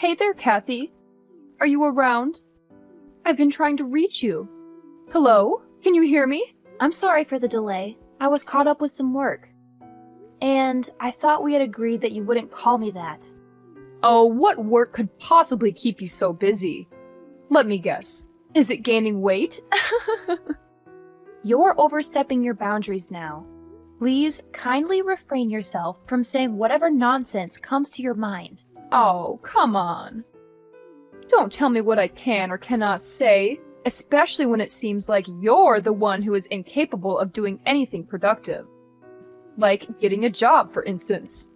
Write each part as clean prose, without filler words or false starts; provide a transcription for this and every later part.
Hey there, Kathy. Are you around? I've been trying to reach you. Hello? Can you hear me? I'm sorry for the delay. I was caught up with some work. And I thought we had agreed that you wouldn't call me that. Oh, what work could possibly keep you so busy? Let me guess. Is it gaining weight? You're overstepping your boundaries now. Please kindly refrain yourself from saying whatever nonsense comes to your mind. Oh, come on. Don't tell me what I can or cannot say, especially when it seems like you're the one who is incapable of doing anything productive. Like getting a job, for instance.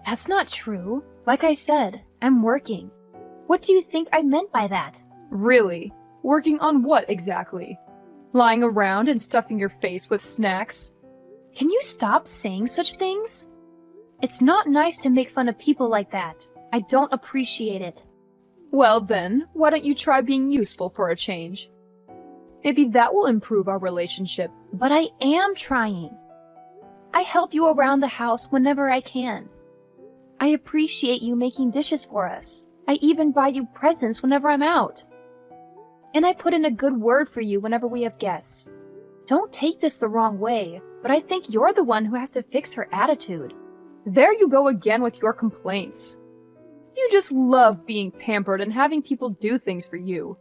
That's not true. Like I said, I'm working. What do you think I meant by that? Really? Working on what exactly? Lying around and stuffing your face with snacks? Can you stop saying such things? It's not nice to make fun of people like that. I don't appreciate it. Well then, why don't you try being useful for a change? Maybe that will improve our relationship. But I am trying. I help you around the house whenever I can. I appreciate you making dishes for us. I even buy you presents whenever I'm out. And I put in a good word for you whenever we have guests. Don't take this the wrong way, but I think you're the one who has to fix her attitude. There you go again with your complaints. You just love being pampered and having people do things for you.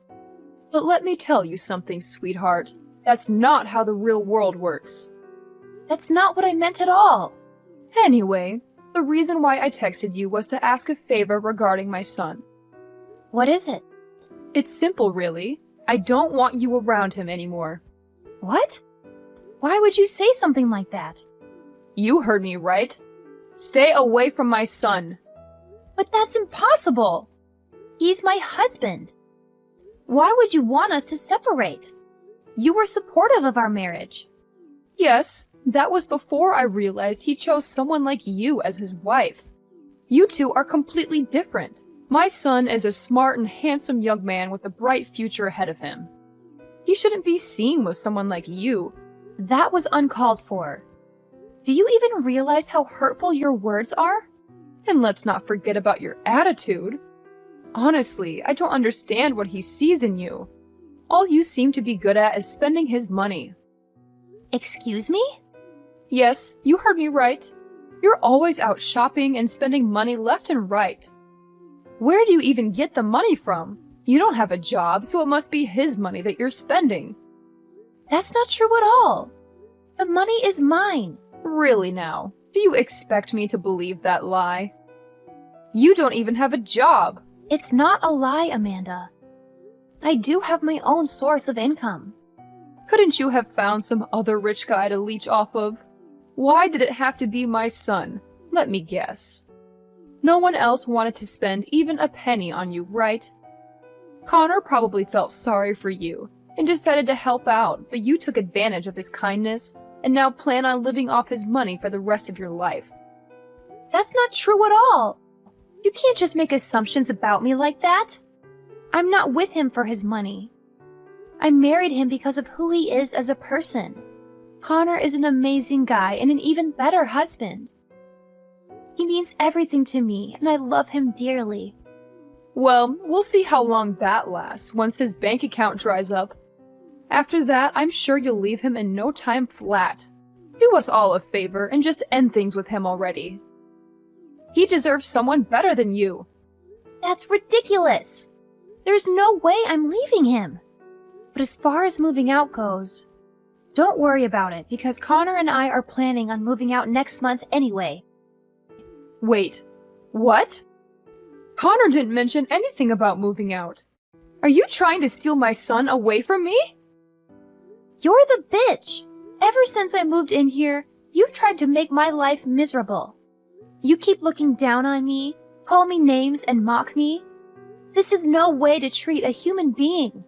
But let me tell you something, sweetheart. That's not how the real world works. That's not what I meant at all. Anyway, the reason why I texted you was to ask a favor regarding my son. What is it? It's simple, really. I don't want you around him anymore. What? Why would you say something like that? You heard me right. Stay away from my son. But that's impossible. He's my husband. Why would you want us to separate? You were supportive of our marriage. Yes, that was before I realized he chose someone like you as his wife. You two are completely different. My son is a smart and handsome young man with a bright future ahead of him. He shouldn't be seen with someone like you. That was uncalled for. Do you even realize how hurtful your words are? And let's not forget about your attitude. Honestly, I don't understand what he sees in you. All you seem to be good at is spending his money. Excuse me? Yes, you heard me right. You're always out shopping and spending money left and right. Where do you even get the money from? You don't have a job, so it must be his money that you're spending. That's not true at all. The money is mine. Really now? Do you expect me to believe that lie? You don't even have a job. It's not a lie, Amanda. I do have my own source of income. Couldn't you have found some other rich guy to leech off of? Why did it have to be my son? Let me guess. No one else wanted to spend even a penny on you, right? Connor probably felt sorry for you and decided to help out, but you took advantage of his kindness and now plan on living off his money for the rest of your life. That's not true at all. You can't just make assumptions about me like that. I'm not with him for his money. I married him because of who he is as a person. Connor is an amazing guy and an even better husband. He means everything to me, and I love him dearly. Well, we'll see how long that lasts once his bank account dries up. After that, I'm sure you'll leave him in no time flat. Do us all a favor and just end things with him already. He deserves someone better than you. That's ridiculous. There's no way I'm leaving him. But as far as moving out goes, don't worry about it because Connor and I are planning on moving out next month anyway. Wait, what? Connor didn't mention anything about moving out. Are you trying to steal my son away from me? You're the bitch. Ever since I moved in here, you've tried to make my life miserable. You keep looking down on me, call me names, and mock me. This is no way to treat a human being.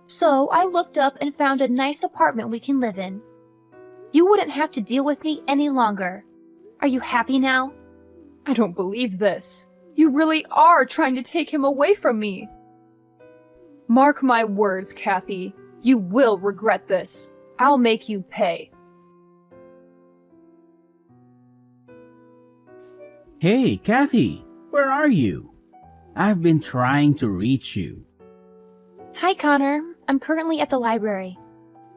So I looked up and found a nice apartment we can live in. You wouldn't have to deal with me any longer. Are you happy now? I don't believe this. You really are trying to take him away from me. Mark my words, Kathy. You will regret this. I'll make you pay. Hey, Kathy, where are you? I've been trying to reach you. Hi, Connor. I'm currently at the library.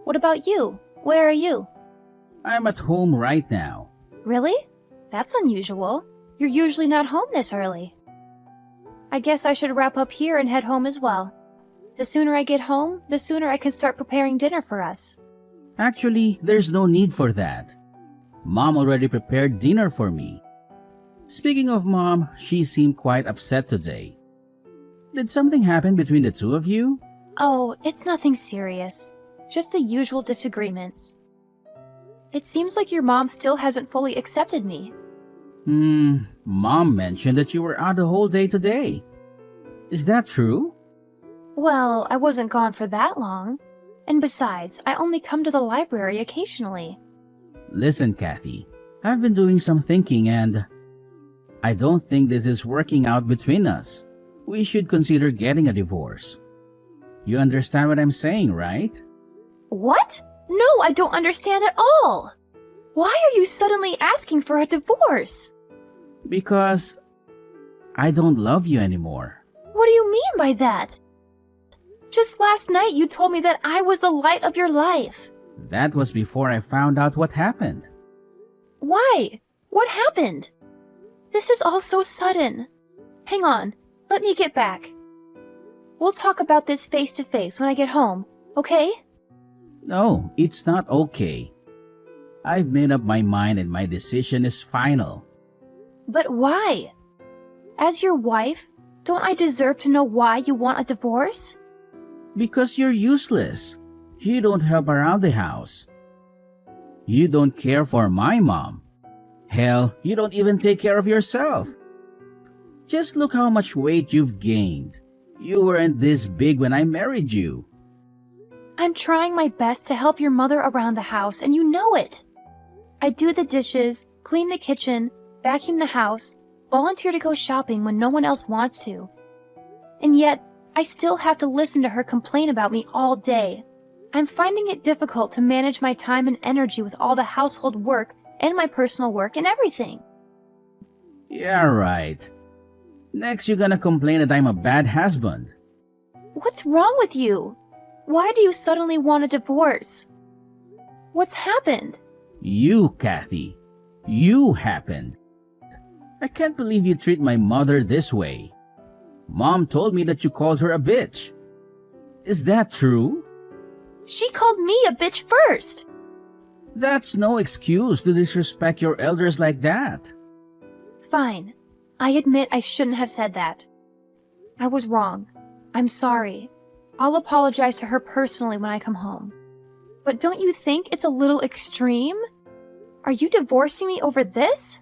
What about you? Where are you? I'm at home right now. Really? That's unusual. You're usually not home this early. I guess I should wrap up here and head home as well. The sooner I get home, the sooner I can start preparing dinner for us. Actually, there's no need for that. Mom already prepared dinner for me. Speaking of Mom, she seemed quite upset today. Did something happen between the two of you? Oh, it's nothing serious. Just the usual disagreements. It seems like your mom still hasn't fully accepted me. Mom mentioned that you were out the whole day today. Is that true? Well, I wasn't gone for that long. And besides, I only come to the library occasionally. Listen, Kathy, I've been doing some thinking and I don't think this is working out between us. We should consider getting a divorce. You understand what I'm saying, right? What? No, I don't understand at all. Why are you suddenly asking for a divorce? Because I don't love you anymore. What do you mean by that? Just last night you told me that I was the light of your life. That was before I found out what happened. Why? What happened? This is all so sudden. Hang on, let me get back. We'll talk about this face to face when I get home, okay? No, it's not okay. I've made up my mind and my decision is final. But why? As your wife, don't I deserve to know why you want a divorce? Because you're useless. You don't help around the house. You don't care for my mom. Hell, you don't even take care of yourself. Just look how much weight you've gained. You weren't this big when I married you. I'm trying my best to help your mother around the house, and you know it. I do the dishes, clean the kitchen, vacuum the house, volunteer to go shopping when no one else wants to. And yet, I still have to listen to her complain about me all day. I'm finding it difficult to manage my time and energy with all the household work and my personal work and everything. Yeah, right. Next, you're gonna complain that I'm a bad husband. What's wrong with you? Why do you suddenly want a divorce? What's happened? You, Kathy. You happened. I can't believe you treat my mother this way. Mom told me that you called her a bitch. Is that true? She called me a bitch first. That's no excuse to disrespect your elders like that. Fine. I admit I shouldn't have said that. I was wrong. I'm sorry. I'll apologize to her personally when I come home. But don't you think it's a little extreme? Are you divorcing me over this?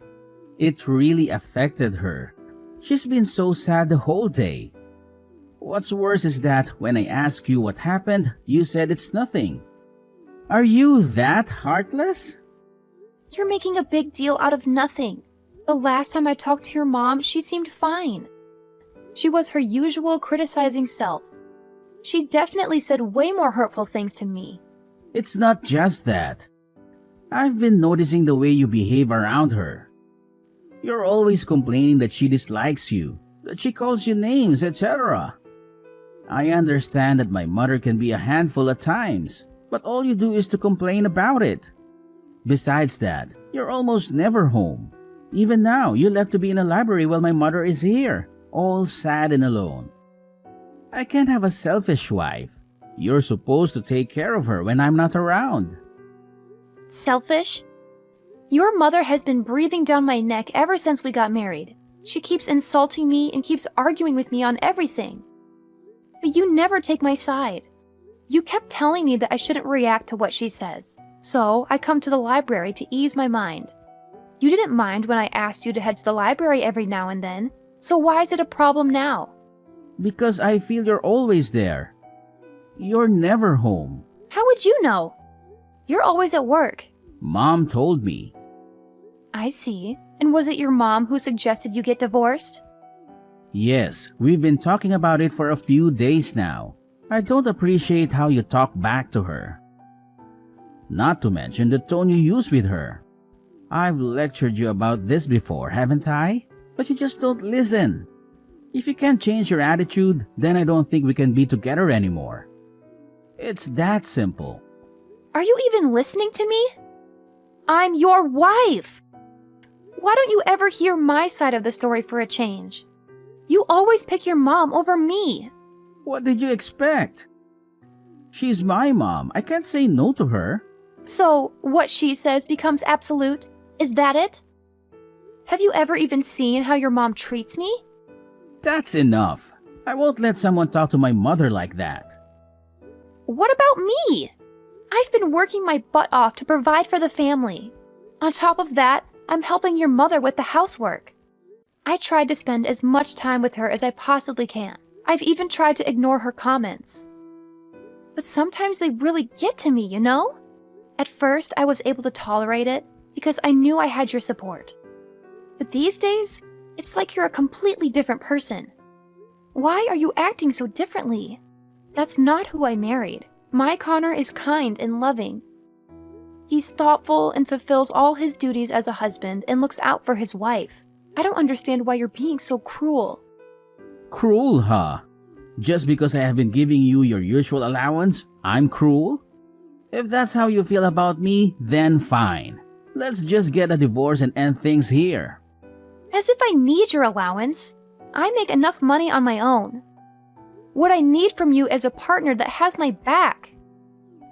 It really affected her. She's been so sad the whole day. What's worse is that when I ask you what happened, you said it's nothing. Are you that heartless? You're making a big deal out of nothing. The last time I talked to your mom, she seemed fine. She was her usual criticizing self. She definitely said way more hurtful things to me. It's not just that. I've been noticing the way you behave around her. You're always complaining that she dislikes you, that she calls you names, etc. I understand that my mother can be a handful at times, but all you do is to complain about it. Besides that, you're almost never home. Even now, you left to be in a library while my mother is here, all sad and alone. I can't have a selfish wife. You're supposed to take care of her when I'm not around. Selfish? Your mother has been breathing down my neck ever since we got married. She keeps insulting me and keeps arguing with me on everything. But you never take my side. You kept telling me that I shouldn't react to what she says, so I come to the library to ease my mind. You didn't mind when I asked you to head to the library every now and then, so why is it a problem now? Because I feel you're always there. You're never home. How would you know? You're always at work. Mom told me. I see. And was it your mom who suggested you get divorced? Yes, we've been talking about it for a few days now. I don't appreciate how you talk back to her. Not to mention the tone you use with her. I've lectured you about this before, haven't I? But you just don't listen. If you can't change your attitude, then I don't think we can be together anymore. It's that simple. Are you even listening to me? I'm your wife! Why don't you ever hear my side of the story for a change? You always pick your mom over me. What did you expect? She's my mom. I can't say no to her. So, what she says becomes absolute? Is that it? Have you ever even seen how your mom treats me? That's enough. I won't let someone talk to my mother like that. What about me? I've been working my butt off to provide for the family. On top of that, I'm helping your mother with the housework. I tried to spend as much time with her as I possibly can. I've even tried to ignore her comments. But sometimes they really get to me, you know? At first, I was able to tolerate it because I knew I had your support. But these days, it's like you're a completely different person. Why are you acting so differently? That's not who I married. My Connor is kind and loving. He's thoughtful and fulfills all his duties as a husband and looks out for his wife. I don't understand why you're being so cruel. Cruel, huh? Just because I have been giving you your usual allowance, I'm cruel? If that's how you feel about me, then fine. Let's just get a divorce and end things here. As if I need your allowance. I make enough money on my own. What I need from you is a partner that has my back.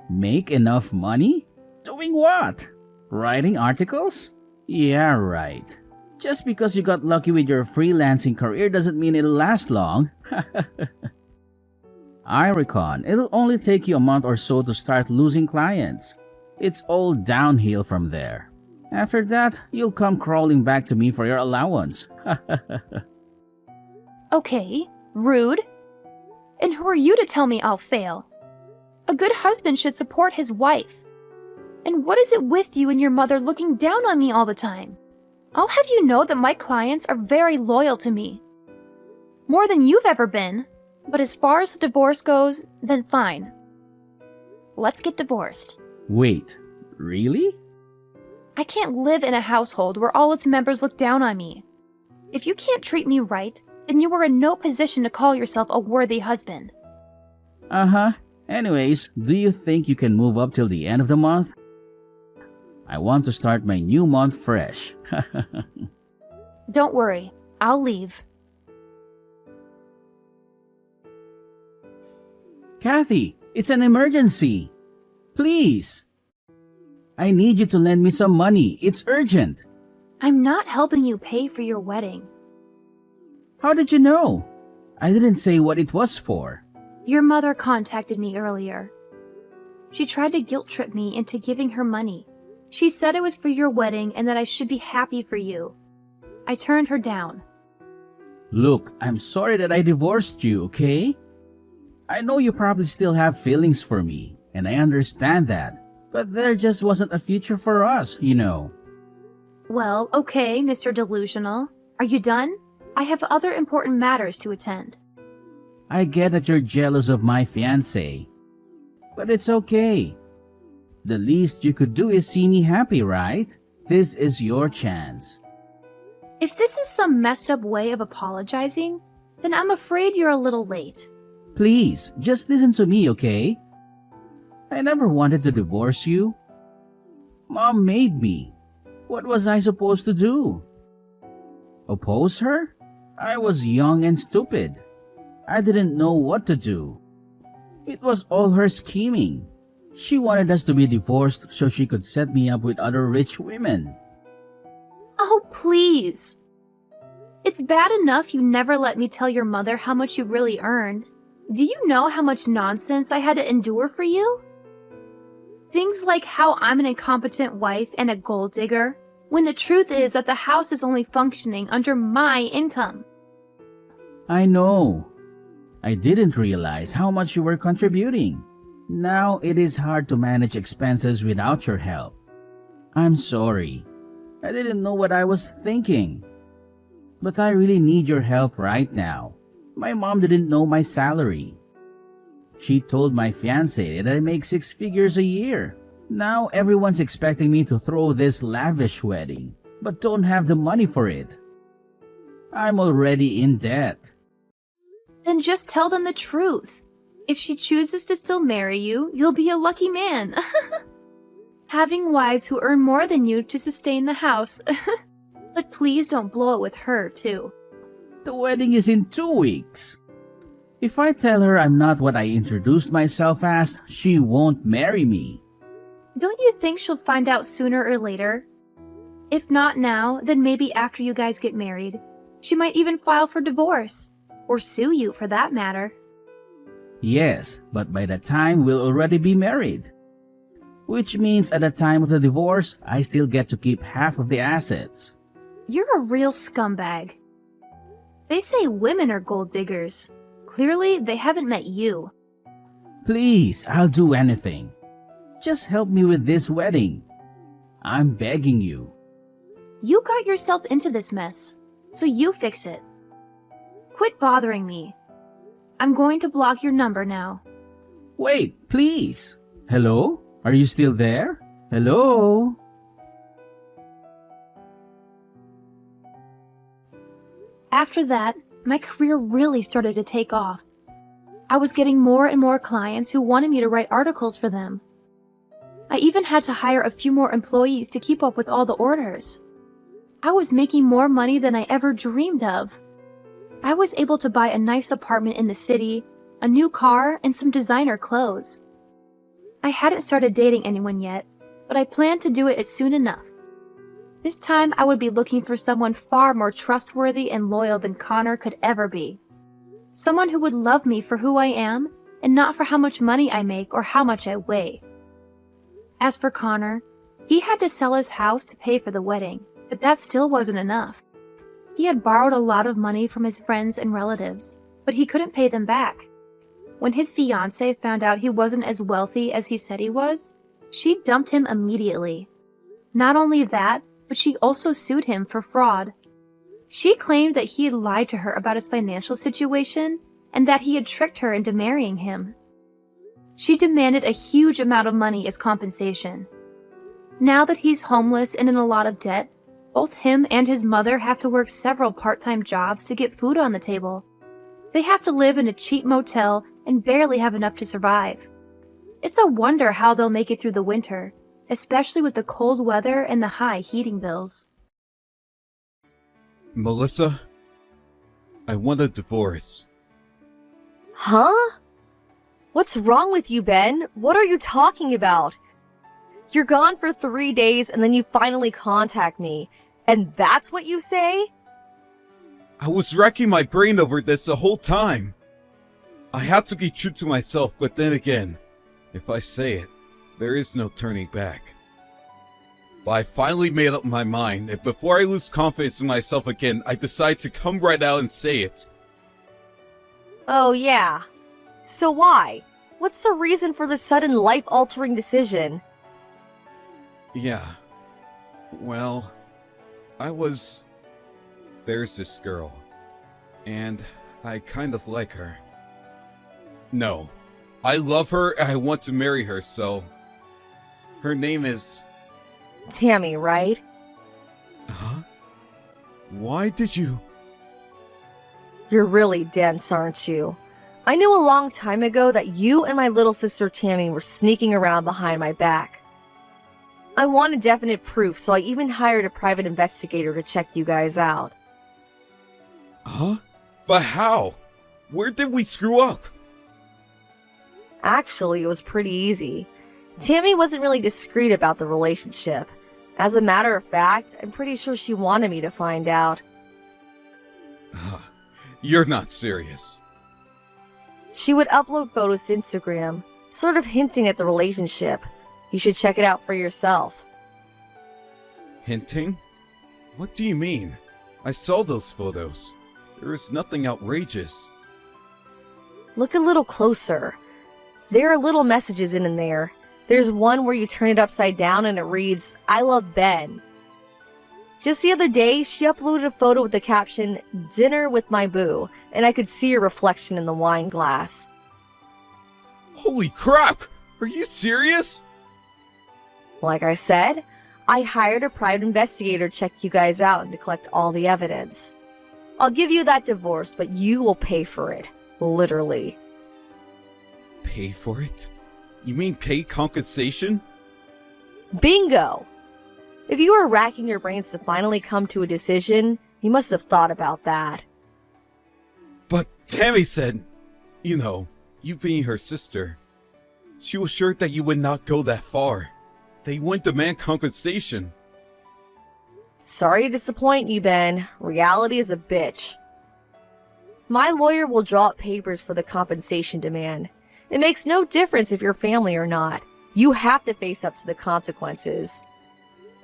Make enough money? Doing what? Writing articles? Yeah, right. Just because you got lucky with your freelancing career doesn't mean it'll last long. I reckon it'll only take you a month or so to start losing clients. It's all downhill from there. After that, you'll come crawling back to me for your allowance. Okay, rude. And who are you to tell me I'll fail? A good husband should support his wife. And what is it with you and your mother looking down on me all the time? I'll have you know that my clients are very loyal to me. More than you've ever been. But as far as the divorce goes, then fine. Let's get divorced. Wait, really? I can't live in a household where all its members look down on me. If you can't treat me right, then you are in no position to call yourself a worthy husband. Uh-huh. Anyways, do you think you can move up till the end of the month? I want to start my new month fresh. Don't worry, I'll leave. Kathy, it's an emergency. Please. I need you to lend me some money. It's urgent. I'm not helping you pay for your wedding. How did you know? I didn't say what it was for. Your mother contacted me earlier. She tried to guilt trip me into giving her money. She said it was for your wedding and that I should be happy for you. I turned her down. Look, I'm sorry that I divorced you, okay? I know you probably still have feelings for me, and I understand that. But there just wasn't a future for us, you know. Well, okay, Mr. Delusional. Are you done? I have other important matters to attend. I get that you're jealous of my fiancé. But it's okay. The least you could do is see me happy, right? This is your chance. If this is some messed up way of apologizing, then I'm afraid you're a little late. Please, just listen to me, okay? I never wanted to divorce you. Mom made me. What was I supposed to do? Oppose her? I was young and stupid. I didn't know what to do. It was all her scheming. She wanted us to be divorced so she could set me up with other rich women. Oh, please. It's bad enough you never let me tell your mother how much you really earned. Do you know how much nonsense I had to endure for you? Things like how I'm an incompetent wife and a gold digger, when the truth is that the house is only functioning under my income. I know. I didn't realize how much you were contributing. Now it is hard to manage expenses without your help. I'm sorry. I didn't know what I was thinking. But I really need your help right now. My mom didn't know my salary. She told my fiancé that I make 6 figures a year. Now everyone's expecting me to throw this lavish wedding, but don't have the money for it. I'm already in debt. Then just tell them the truth. If she chooses to still marry you, you'll be a lucky man. Having wives who earn more than you to sustain the house. But please don't blow it with her, too. The wedding is in 2 weeks. If I tell her I'm not what I introduced myself as, she won't marry me. Don't you think she'll find out sooner or later? If not now, then maybe after you guys get married. She might even file for divorce. Or sue you, for that matter. Yes, but by the time we'll already be married. Which means at the time of the divorce, I still get to keep half of the assets. You're a real scumbag. They say women are gold diggers. Clearly, they haven't met you. Please, I'll do anything. Just help me with this wedding. I'm begging you. You got yourself into this mess, so you fix it. Quit bothering me. I'm going to block your number now. Wait, please. Hello? Are you still there? Hello? After that, my career really started to take off. I was getting more and more clients who wanted me to write articles for them. I even had to hire a few more employees to keep up with all the orders. I was making more money than I ever dreamed of. I was able to buy a nice apartment in the city, a new car, and some designer clothes. I hadn't started dating anyone yet, but I planned to do it as soon enough. This time I would be looking for someone far more trustworthy and loyal than Connor could ever be. Someone who would love me for who I am and not for how much money I make or how much I weigh. As for Connor, he had to sell his house to pay for the wedding, but that still wasn't enough. He had borrowed a lot of money from his friends and relatives, but he couldn't pay them back. When his fiancée found out he wasn't as wealthy as he said he was, she dumped him immediately. Not only that, but she also sued him for fraud. She claimed that he had lied to her about his financial situation and that he had tricked her into marrying him. She demanded a huge amount of money as compensation. Now that he's homeless and in a lot of debt, both him and his mother have to work several part-time jobs to get food on the table. They have to live in a cheap motel and barely have enough to survive. It's a wonder how they'll make it through the winter, especially with the cold weather and the high heating bills. Melissa, I want a divorce. Huh? What's wrong with you, Ben? What are you talking about? You're gone for 3 days and then you finally contact me. And that's what you say? I was racking my brain over this the whole time. I had to be true to myself, but then again, if I say it, there is no turning back. But I finally made up my mind, and before I lose confidence in myself again, I decide to come right out and say it. Oh yeah. So why? What's the reason for this sudden life-altering decision? Yeah. Well, there's this girl, and I kind of like her. No, I love her and I want to marry her, so... Her name is... Tammy, right? Huh? Why did you... You're really dense, aren't you? I knew a long time ago that you and my little sister Tammy were sneaking around behind my back. I wanted definite proof, so I even hired a private investigator to check you guys out. Huh? But how? Where did we screw up? Actually, it was pretty easy. Tammy wasn't really discreet about the relationship. As a matter of fact, I'm pretty sure she wanted me to find out. You're not serious. She would upload photos to Instagram, sort of hinting at the relationship. You should check it out for yourself. Hinting? What do you mean? I saw those photos. There is nothing outrageous. Look a little closer. There are little messages in there. There's one where you turn it upside down and it reads, "I love Ben." Just the other day, she uploaded a photo with the caption, "Dinner with my boo," and I could see her reflection in the wine glass. Holy crap! Are you serious? Like I said, I hired a private investigator to check you guys out and to collect all the evidence. I'll give you that divorce, but you will pay for it. Literally. Pay for it? You mean pay compensation? Bingo! If you were racking your brains to finally come to a decision, you must have thought about that. But Tammy said, you being her sister, she was sure that you would not go that far. That you wouldn't demand compensation. Sorry to disappoint you, Ben. Reality is a bitch. My lawyer will draw up papers for the compensation demand. It makes no difference if you're family or not. You have to face up to the consequences.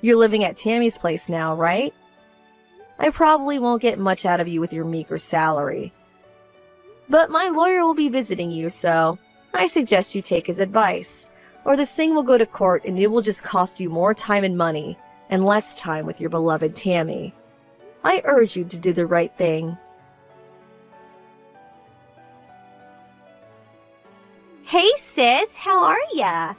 You're living at Tammy's place now, right? I probably won't get much out of you with your meager salary. But my lawyer will be visiting you, so I suggest you take his advice. Or this thing will go to court and it will just cost you more time and money, and less time with your beloved Tammy. I urge you to do the right thing. Hey sis, how are ya?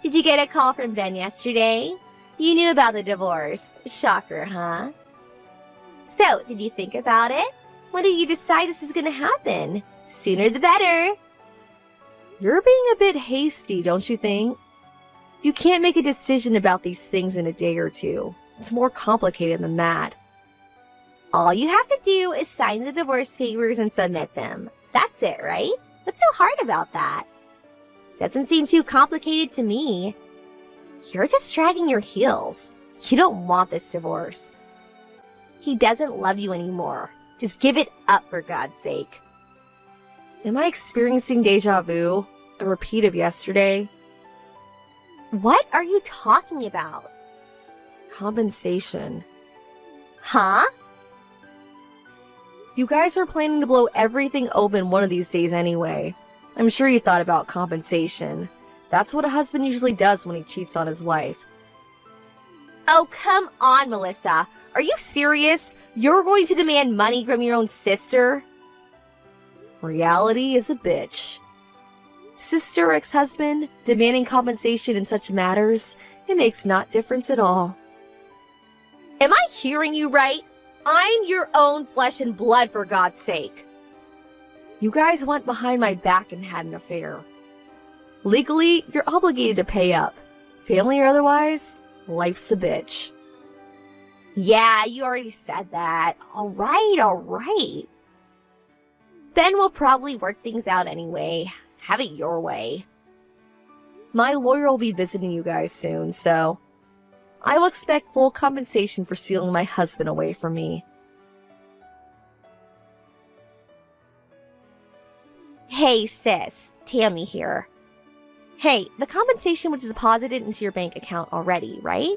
Did you get a call from Ben yesterday? You knew about the divorce. Shocker, huh? So, did you think about it? When did you decide this is gonna happen? Sooner the better. You're being a bit hasty, don't you think? You can't make a decision about these things in a day or two. It's more complicated than that. All you have to do is sign the divorce papers and submit them. That's it, right? What's so hard about that? Doesn't seem too complicated to me. You're just dragging your heels. You don't want this divorce. He doesn't love you anymore. Just give it up for God's sake. Am I experiencing deja vu? A repeat of yesterday? What are you talking about? Compensation. Huh? You guys are planning to blow everything open one of these days anyway. I'm sure you thought about compensation. That's what a husband usually does when he cheats on his wife. Oh, come on, Melissa. Are you serious? You're going to demand money from your own sister? Reality is a bitch. Sister or ex-husband, demanding compensation in such matters, it makes not difference at all. Am I hearing you right? I'm your own flesh and blood, for God's sake. You guys went behind my back and had an affair. Legally, you're obligated to pay up. Family or otherwise, life's a bitch. Yeah, you already said that. All right. Ben will probably work things out anyway. Have it your way. My lawyer will be visiting you guys soon, so I will expect full compensation for stealing my husband away from me. Hey, sis. Tammy here. Hey, the compensation was deposited into your bank account already, right?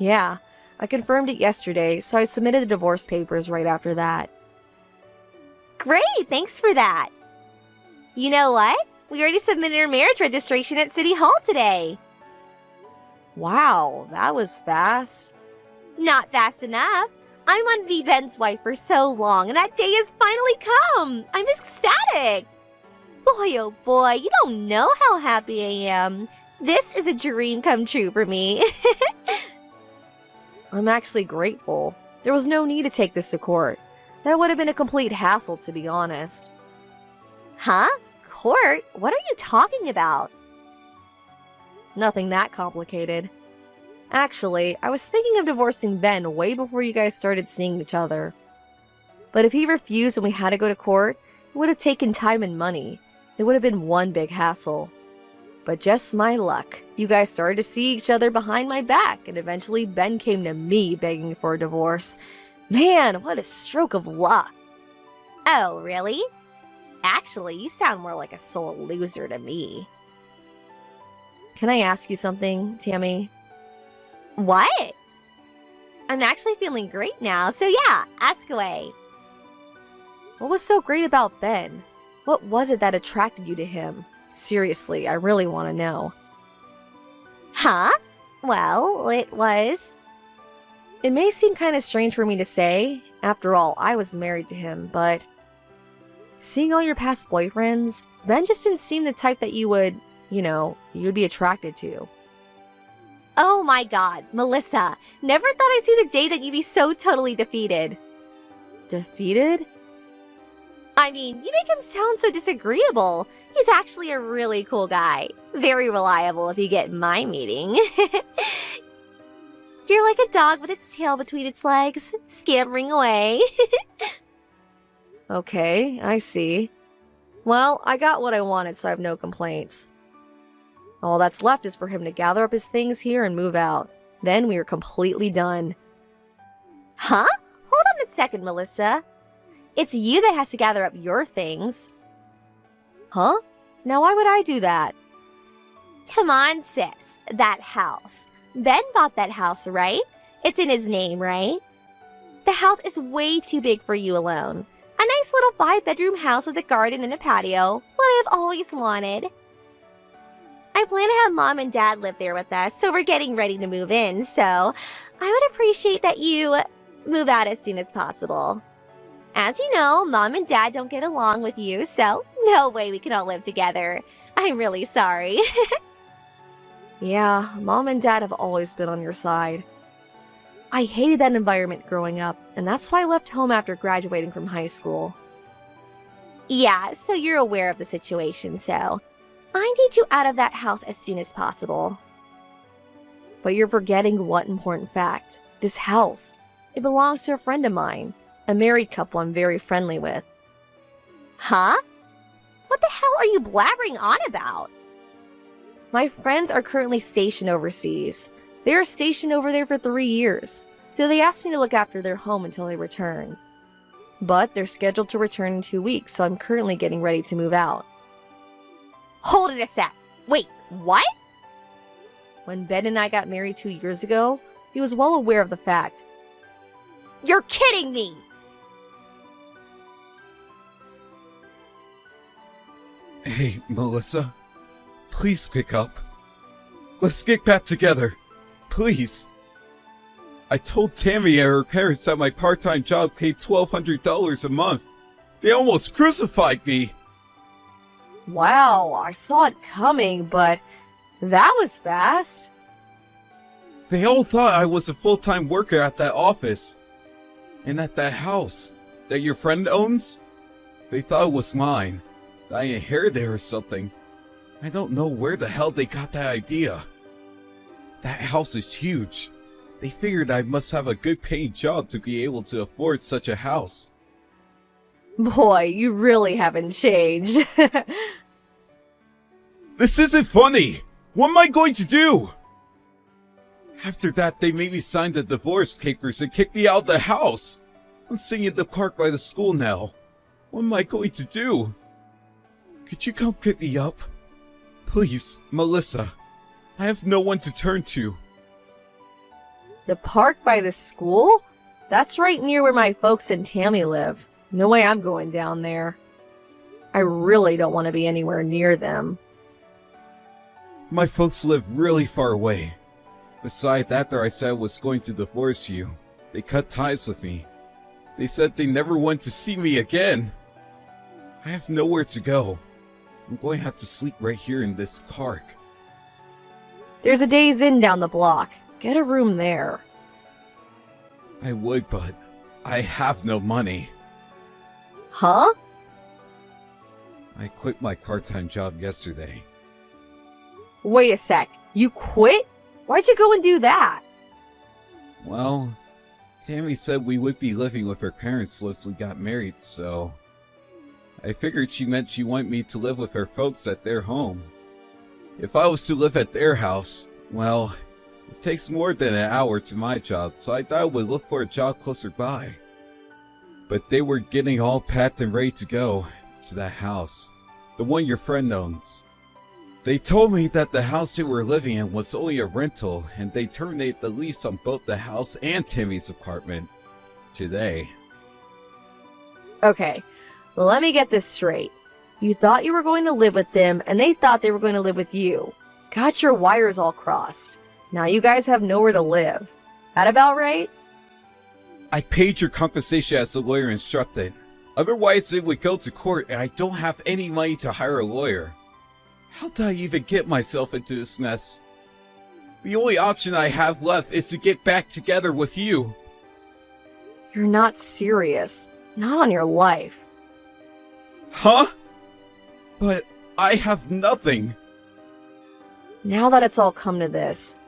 Yeah, I confirmed it yesterday, so I submitted the divorce papers right after that. Great, thanks for that. You know what? We already submitted our marriage registration at City Hall today. Wow, that was fast. Not fast enough. I wanted to be Ben's wife for so long, and that day has finally come. I'm ecstatic. Boy, oh boy, you don't know how happy I am. This is a dream come true for me. I'm actually grateful. There was no need to take this to court. That would have been a complete hassle, to be honest. Huh? Court? What are you talking about? Nothing that complicated. Actually, I was thinking of divorcing Ben way before you guys started seeing each other. But if he refused and we had to go to court, it would have taken time and money. It would have been one big hassle. But just my luck, you guys started to see each other behind my back, and eventually Ben came to me begging for a divorce. Man, what a stroke of luck. Oh, really? Actually, you sound more like a sore loser to me. Can I ask you something, Tammy? What? I'm actually feeling great now, so yeah, ask away. What was so great about Ben? What was it that attracted you to him? Seriously, I really want to know. Huh? Well, it was... It may seem kind of strange for me to say. After all, I was married to him, but... Seeing all your past boyfriends, Ben just didn't seem the type that you would, you'd be attracted to. Oh my god, Melissa, never thought I'd see the day that you'd be so totally defeated. Defeated? I mean, you make him sound so disagreeable. He's actually a really cool guy. Very reliable if you get my meaning. You're like a dog with its tail between its legs, scampering away. Okay, I see. Well, I got what I wanted, so I have no complaints. All that's left is for him to gather up his things here and move out. Then we are completely done. Huh? Hold on a second, Melissa. It's you that has to gather up your things. Huh? Now why would I do that? Come on, sis. That house. Ben bought that house, right? It's in his name, right? The house is way too big for you alone. A nice little 5-bedroom house with a garden and a patio. What I've always wanted. I plan to have Mom and Dad live there with us, so we're getting ready to move in, so I would appreciate that you move out as soon as possible. As you know, Mom and Dad don't get along with you, so no way we can all live together. I'm really sorry. Yeah, Mom and Dad have always been on your side. I hated that environment growing up, and that's why I left home after graduating from high school. Yeah, so you're aware of the situation, so I need you out of that house as soon as possible. But you're forgetting one important fact. This house, it belongs to a friend of mine, a married couple I'm very friendly with. Huh? What the hell are you blabbering on about? My friends are currently stationed overseas. They are stationed over there for 3 years, so they asked me to look after their home until they return. But they're scheduled to return in 2 weeks, so I'm currently getting ready to move out. Hold it a sec. Wait, what? When Ben and I got married 2 years ago, he was well aware of the fact. You're kidding me! Hey, Melissa. Please pick up. Let's get back together. Please. I told Tammy and her parents that my part-time job paid $1,200 a month. They almost crucified me. Wow, I saw it coming, but that was fast. They all thought I was a full-time worker at that office. And at that house that your friend owns. They thought it was mine. I inherited it or something. I don't know where the hell they got that idea. That house is huge. They figured I must have a good paying job to be able to afford such a house. Boy, you really haven't changed. This isn't funny! What am I going to do? After that, they made me sign the divorce papers and kicked me out of the house. I'm staying in the park by the school now. What am I going to do? Could you come pick me up? Please, Melissa. I have no one to turn to. The park by the school? That's right near where my folks and Tammy live. No way I'm going down there. I really don't want to be anywhere near them. My folks live really far away. Besides, after I said I was going to divorce you, they cut ties with me. They said they never want to see me again. I have nowhere to go. I'm going to have to sleep right here in this park. There's a Days Inn down the block. Get a room there. I would, but I have no money. Huh? I quit my part-time job yesterday. Wait a sec. You quit? Why'd you go and do that? Well, Tammy said we would be living with her parents once we got married, so I figured she meant she wanted me to live with her folks at their home. If I was to live at their house, well, it takes more than an hour to my job, so I thought I would look for a job closer by. But they were getting all packed and ready to go to that house, the one your friend owns. They told me that the house they were living in was only a rental, and they terminated the lease on both the house and Timmy's apartment today. Okay, well, let me get this straight. You thought you were going to live with them, and they thought they were going to live with you. Got your wires all crossed. Now you guys have nowhere to live. That about right? I paid your compensation as the lawyer instructed. Otherwise, it would go to court, and I don't have any money to hire a lawyer. How did I even get myself into this mess? The only option I have left is to get back together with you. You're not serious. Not on your life. Huh? But I have nothing. Now that it's all come to this,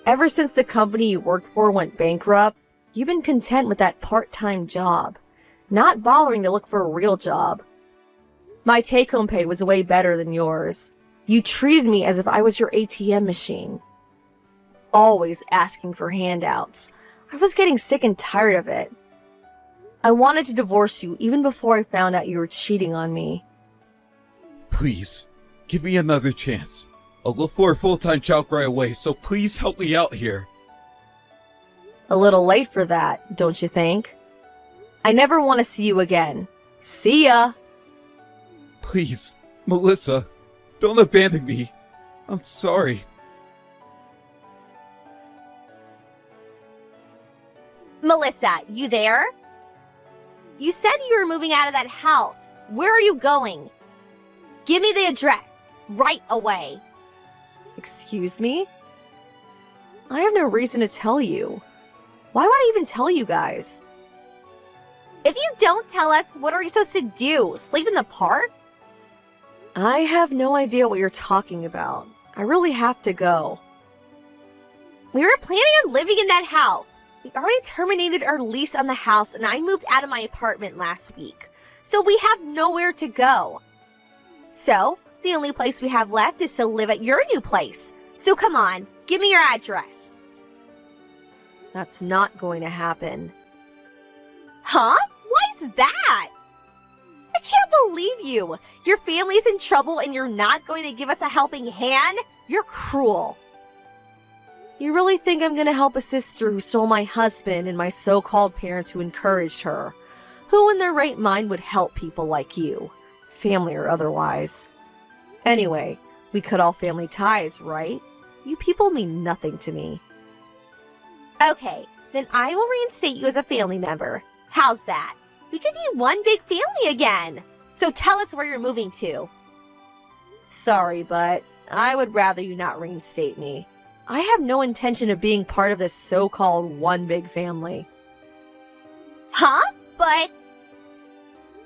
ever since the company you worked for went bankrupt, you've been content with that part-time job, not bothering to look for a real job. My take-home pay was way better than yours. You treated me as if I was your ATM machine. Always asking for handouts. I was getting sick and tired of it. I wanted to divorce you even before I found out you were cheating on me. Please, give me another chance. I'll look for a full-time job right away, so please help me out here. A little late for that, don't you think? I never want to see you again. See ya! Please, Melissa, don't abandon me. I'm sorry. Melissa, you there? You said you were moving out of that house. Where are you going? Give me the address, right away. Excuse me? I have no reason to tell you. Why would I even tell you guys? If you don't tell us, what are we supposed to do? Sleep in the park? I have no idea what you're talking about. I really have to go. We were planning on living in that house. We already terminated our lease on the house and I moved out of my apartment last week. So we have nowhere to go. So, the only place we have left is to live at your new place. So come on, give me your address. That's not going to happen. Huh? Why is that? I can't believe you. Your family's in trouble and you're not going to give us a helping hand? You're cruel. You really think I'm gonna help a sister who stole my husband and my so-called parents who encouraged her? Who in their right mind would help people like you? Family or otherwise. Anyway, we cut all family ties, right? You people mean nothing to me. Okay, then I will reinstate you as a family member. How's that? We could be one big family again. So tell us where you're moving to. Sorry, but I would rather you not reinstate me. I have no intention of being part of this so-called one big family. Huh? But...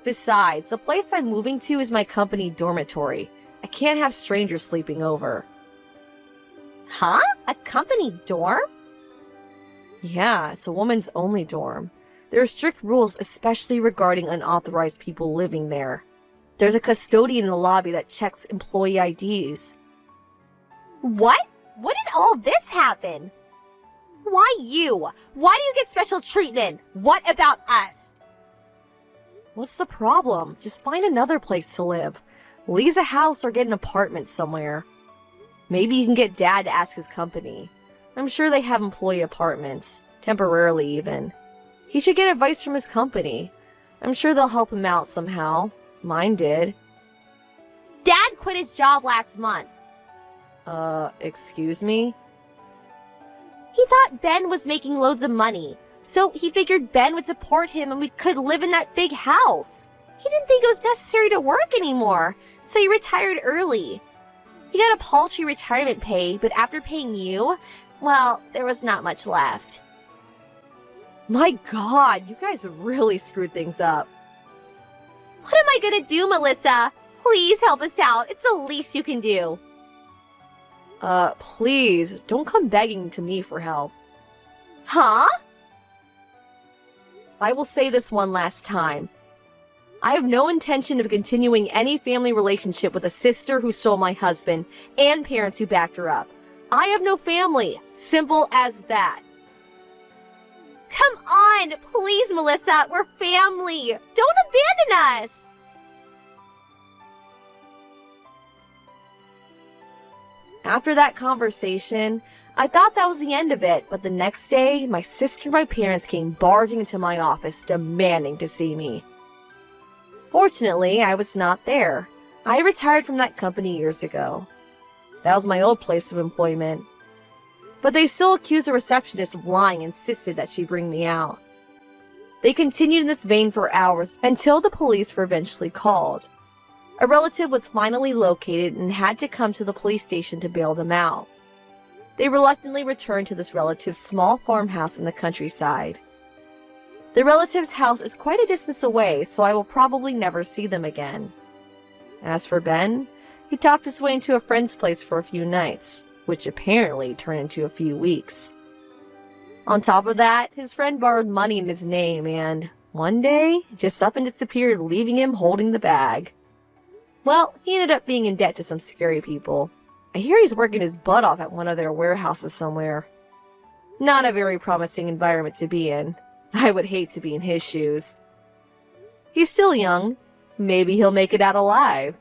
Besides, the place I'm moving to is my company dormitory. I can't have strangers sleeping over. Huh? A company dorm? Yeah, it's a woman's only dorm. There are strict rules, especially regarding unauthorized people living there. There's a custodian in the lobby that checks employee IDs. What? When did all this happen? Why you? Why do you get special treatment? What about us? What's the problem? Just find another place to live. Lease a house or get an apartment somewhere. Maybe you can get Dad to ask his company. I'm sure they have employee apartments, temporarily even. He should get advice from his company. I'm sure they'll help him out somehow. Mine did. Dad quit his job last month. Excuse me? He thought Ben was making loads of money, so he figured Ben would support him and we could live in that big house. He didn't think it was necessary to work anymore, so he retired early. He got a paltry retirement pay, but after paying you, well, there was not much left. My God, you guys really screwed things up. What am I gonna do, Melissa? Please help us out. It's the least you can do. Please, don't come begging to me for help. Huh? I will say this one last time. I have no intention of continuing any family relationship with a sister who stole my husband and parents who backed her up. I have no family. Simple as that. Come on, please, Melissa. We're family. Don't abandon us. After that conversation, I thought that was the end of it, but the next day, my sister and my parents came barging into my office demanding to see me. Fortunately, I was not there. I retired from that company years ago. That was my old place of employment. But they still accused the receptionist of lying and insisted that she bring me out. They continued in this vein for hours until the police were eventually called. A relative was finally located and had to come to the police station to bail them out. They reluctantly returned to this relative's small farmhouse in the countryside. The relative's house is quite a distance away, so I will probably never see them again. As for Ben, he talked his way into a friend's place for a few nights, which apparently turned into a few weeks. On top of that, his friend borrowed money in his name and, one day, just up and disappeared, leaving him holding the bag. Well, he ended up being in debt to some scary people. I hear he's working his butt off at one of their warehouses somewhere. Not a very promising environment to be in. I would hate to be in his shoes. He's still young. Maybe he'll make it out alive.